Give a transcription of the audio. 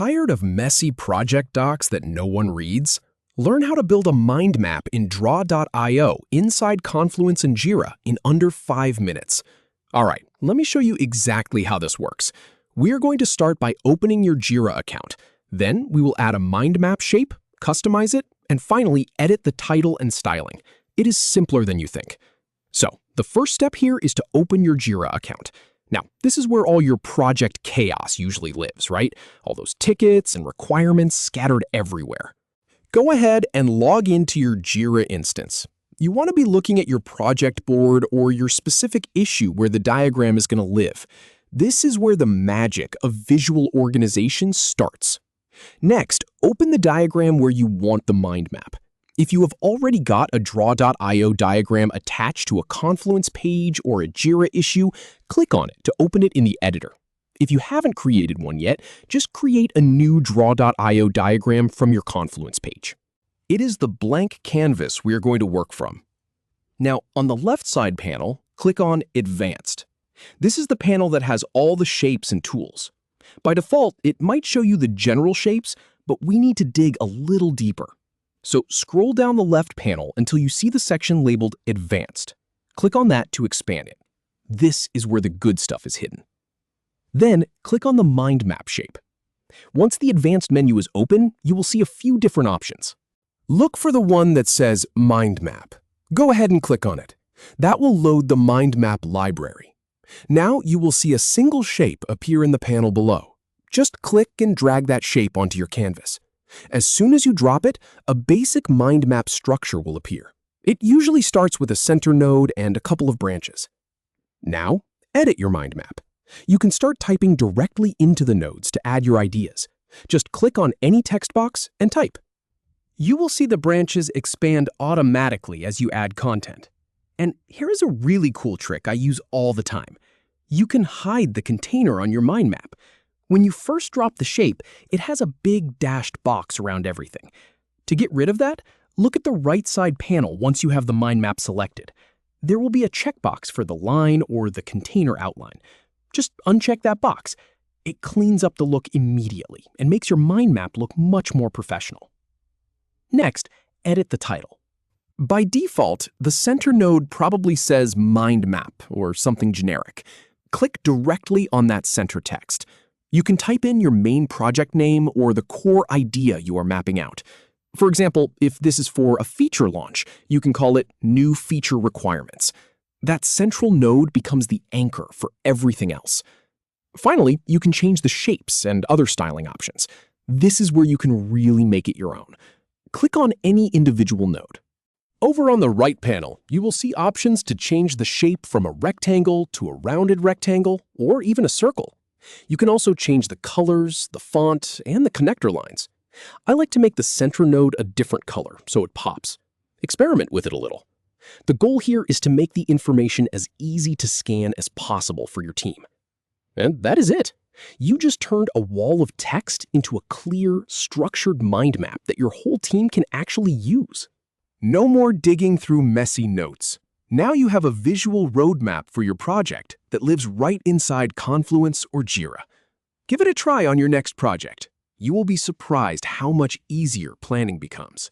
Tired of messy project docs that no one reads? Learn how to build a mind map in Draw.io inside Confluence and Jira in under 5 minutes. All right, let me show you exactly how this works. We are going to start by opening your Jira account. Then we will add a mind map shape, customize it, and finally edit the title and styling. It is simpler than you think. So, the first step here is to open your Jira account. Now, this is where all your project chaos usually lives, right? All those tickets and requirements scattered everywhere. Go ahead and log into your Jira instance. You want to be looking at your project board or your specific issue where the diagram is going to live. This is where the magic of visual organization starts. Next, open the diagram where you want the mind map. If you have already got a Draw.io diagram attached to a Confluence page or a Jira issue, click on it to open it in the editor. If you haven't created one yet, just create a new Draw.io diagram from your Confluence page. It is the blank canvas we are going to work from. Now, on the left side panel, click on Advanced. This is the panel that has all the shapes and tools. By default, it might show you the general shapes, but we need to dig a little deeper. So scroll down the left panel until you see the section labeled Advanced. Click on that to expand it. This is where the good stuff is hidden. Then click on the mind map shape. Once the Advanced menu is open, you will see a few different options. Look for the one that says Mind Map. Go ahead and click on it. That will load the mind map library. Now you will see a single shape appear in the panel below. Just click and drag that shape onto your canvas. As soon as you drop it, a basic mind map structure will appear. It usually starts with a center node and a couple of branches. Now, edit your mind map. You can start typing directly into the nodes to add your ideas. Just click on any text box and type. You will see the branches expand automatically as you add content. And here is a really cool trick I use all the time. You can hide the container on your mind map. When you first drop the shape, it has a big dashed box around everything. To get rid of that, look at the right side panel once you have the mind map selected. There will be a checkbox for the line or the container outline. Just uncheck that box. It cleans up the look immediately and makes your mind map look much more professional. Next, edit the title. By default, the center node probably says Mind Map or something generic. Click directly on that center text. You can type in your main project name or the core idea you are mapping out. For example, if this is for a feature launch, you can call it New Feature Requirements. That central node becomes the anchor for everything else. Finally, you can change the shapes and other styling options. This is where you can really make it your own. Click on any individual node. Over on the right panel, you will see options to change the shape from a rectangle to a rounded rectangle or even a circle. You can also change the colors, the font, and the connector lines. I like to make the center node a different color so it pops. Experiment with it a little. The goal here is to make the information as easy to scan as possible for your team. And that is it. You just turned a wall of text into a clear, structured mind map that your whole team can actually use. No more digging through messy notes. Now you have a visual roadmap for your project that lives right inside Confluence or Jira. Give it a try on your next project. You will be surprised how much easier planning becomes.